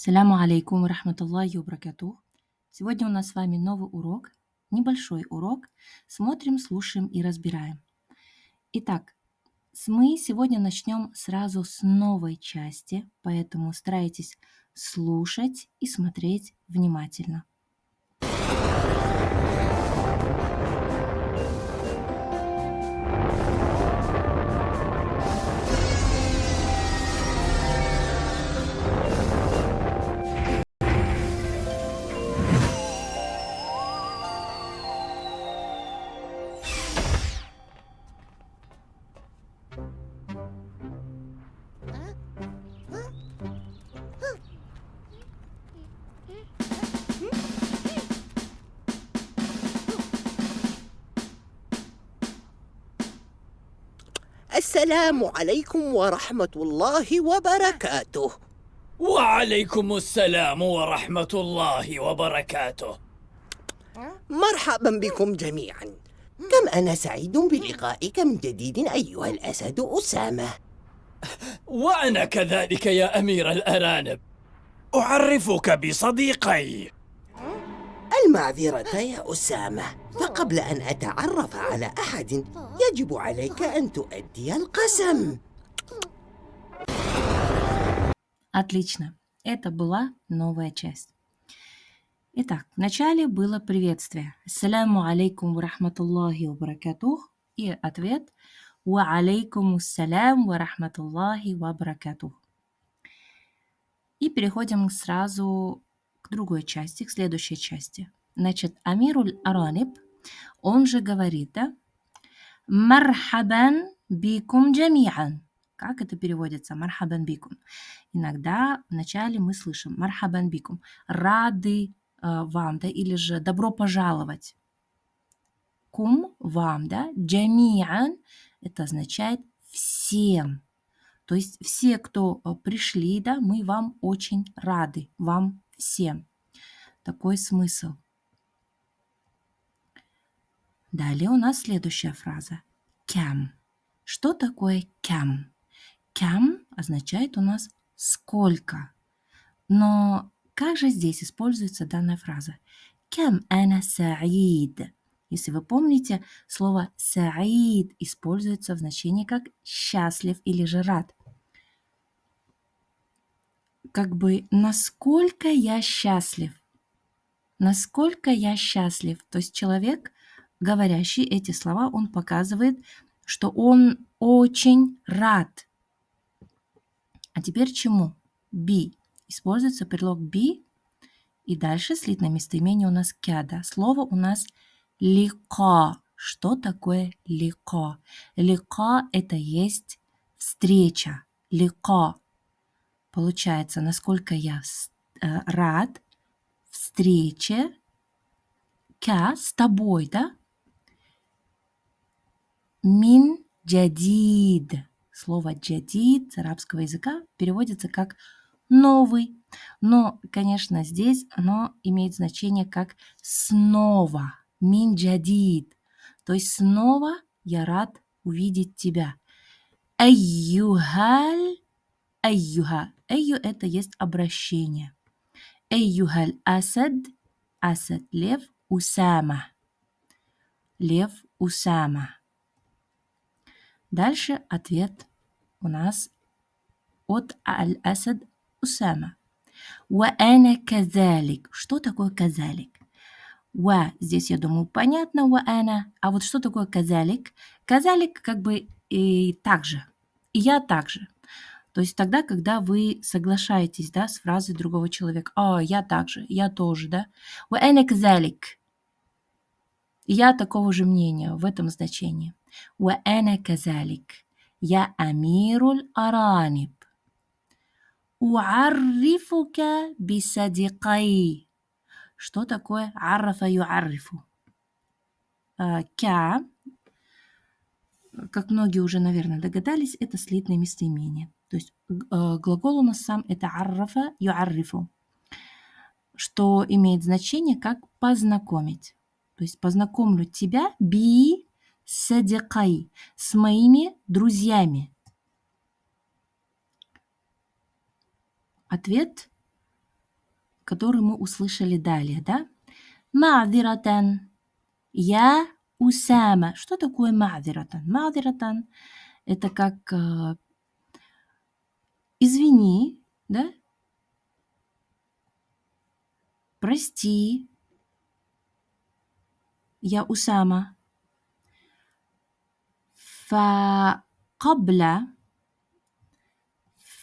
Саляму алейкум рахматуллахи вабракатух. Сегодня у нас с вами новый урок, небольшой урок. Смотрим, слушаем и разбираем. Итак, мы сегодня начнем сразу с новой части, поэтому старайтесь слушать и смотреть внимательно. السلام عليكم ورحمة الله وبركاته. وعليكم السلام ورحمة الله وبركاته. مرحبا بكم جميعا. كم أنا سعيد بلقائك من جديد أيها الأسد أسامة. وأنا كذلك يا أمير الأرانب. أعرفك بصديقي. المعذرة يا أسامة، فقبل أن أتعرف على أحد يجب عليك أن تؤدي القسم. Отлично. Это была новая часть. Итак, вначале было приветствие. Ассаляму алейкум ва рахматуллахи ва баракатух. И ответ ва алейкум ассалям ва рахматуллахи ва баракатух. И переходим сразу к другой части, к следующей части. Значит, Амируль Араниб, он же говорит, да? Мархабан бикум джамиан. Как это переводится? Мархабан бикум. Иногда вначале мы слышим мархабан бикум. Рады вам, да, или же добро пожаловать. Кум вам, да, джамиан, это означает всем. То есть все, кто пришли, да, мы вам очень рады, вам всем. Такой смысл. Далее у нас следующая фраза. Кям. Что такое кям? Кям означает у нас сколько. Но как же здесь используется данная фраза? Кям ана саид. Если вы помните, слово саид используется в значении как счастлив или же рад. Как бы насколько я счастлив. Насколько я счастлив. То есть человек, говорящий эти слова, он показывает, что он очень рад. А теперь чему? Be. Используется предлог be, и дальше слитное местоимение у нас кяда. Слово у нас лика. Что такое лика? Лика – это есть встреча. Лика. Получается, насколько я рад встрече с тобой, да? Мин джадид. Слово джадид с арабского языка переводится как новый. Но, конечно, здесь оно имеет значение как снова. Мин джадид. То есть снова я рад увидеть тебя. Айюхаль. Айюха. Айю – это есть обращение. Айюхаль асад. Асад – лев. Усама. Лев Усама. Дальше ответ у нас от Аль-Асад Усама. Ва ана казалик. Что такое казалик? Ва, здесь, я думаю, понятно, ва ана. А вот что такое казалик? Казалик как бы и так же. И я также. То есть тогда, когда вы соглашаетесь, да, с фразой другого человека. Я также, я тоже, да. Ва ана казалик. Я такого же мнения в этом значении. Ва ана казалик. Я амируль араниб. Уаррифука бисадикай. Что такое аррафа юаррифу? Кя, как многие уже, наверное, догадались, это слитное местоимение. То есть глагол у нас сам это аррафа юаррифу, что имеет значение как познакомить. То есть познакомлю тебя би садикай, с моими друзьями. Ответ который мы услышали далее, да? Ма'зиратан. Я Усама. Что такое ма'зиратан? Ма'зиратан – это как извини, да? Прости, я Усама. فقبل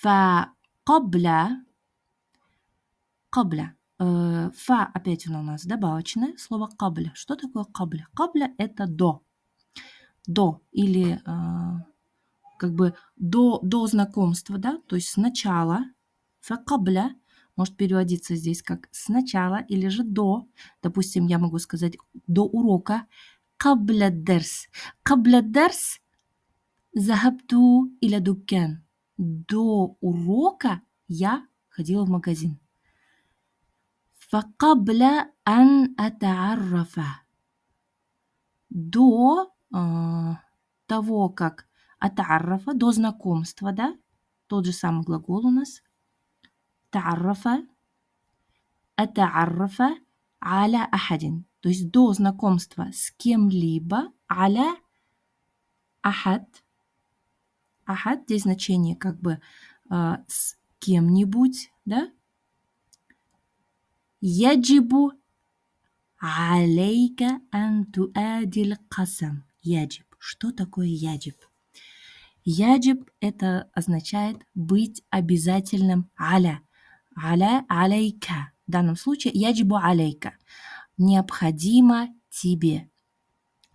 فقبل قبل фа опять у нас добавочное слово кабля. Что такое кабля? Кабля – это до. До или как бы до знакомства, да, то есть сначала. Факабля может переводиться здесь как сначала или же до. Допустим, я могу сказать до урока. Кабля дерс. Кабля дерс захабту иля дуккан. До урока я ходила в магазин. فقبل أن أتعرف. До того, как атаррафа, до знакомства, да? Тот же самый глагол у нас. Та'аррафа, ата'аррафа аля ахадин. То есть до знакомства с кем-либо. Аля ахад. Ахад здесь значение как бы с кем-нибудь, да? Яджибу алейка ан туадил касам. Яджиб. Что такое яджиб? Яджиб – это означает быть обязательным аля. Аля алейка. В данном случае яджибу алейка. Необходимо тебе.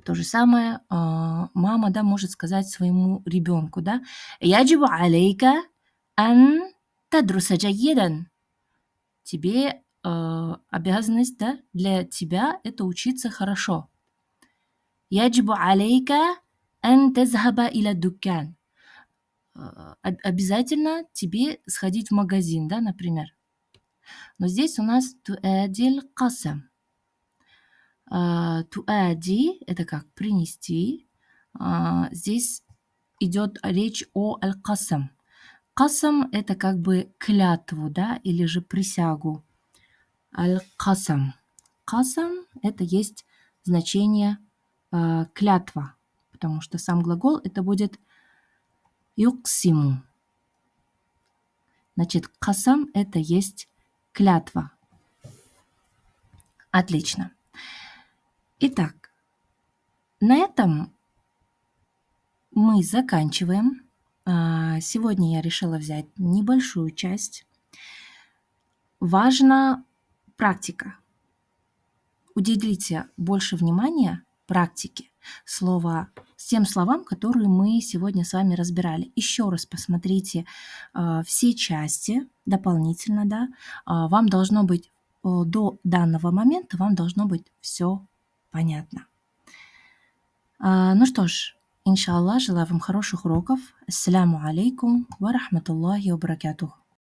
То же самое мама, да, может сказать своему ребенку, да. Яджибу алейка ан тадруса джайядан. Тебе обязанность, да, для тебя это учиться хорошо. Яджибу алейка ан тазхаба иля дуккан. Обязательно тебе сходить в магазин, да, например. Но здесь у нас туадил касам. Туади – это как принести. Здесь идет речь о аль-касам. Касам – это как бы клятву, да, или же присягу. Аль-касам. Касам – это есть значение клятва, потому что сам глагол это будет юксиму. Значит, касам – это есть клятва. Отлично. Итак, на этом мы заканчиваем. Сегодня я решила взять небольшую часть. Важна практика. Уделите больше внимания практике с тем словам, которые мы сегодня с вами разбирали. Еще раз посмотрите все части дополнительно, да. Вам должно быть до данного момента, вам должно быть все понятно. Ну что ж, иншаллах, желаю вам хороших уроков. Ассаляму алейкум ва рахматуллахи ва баракатух.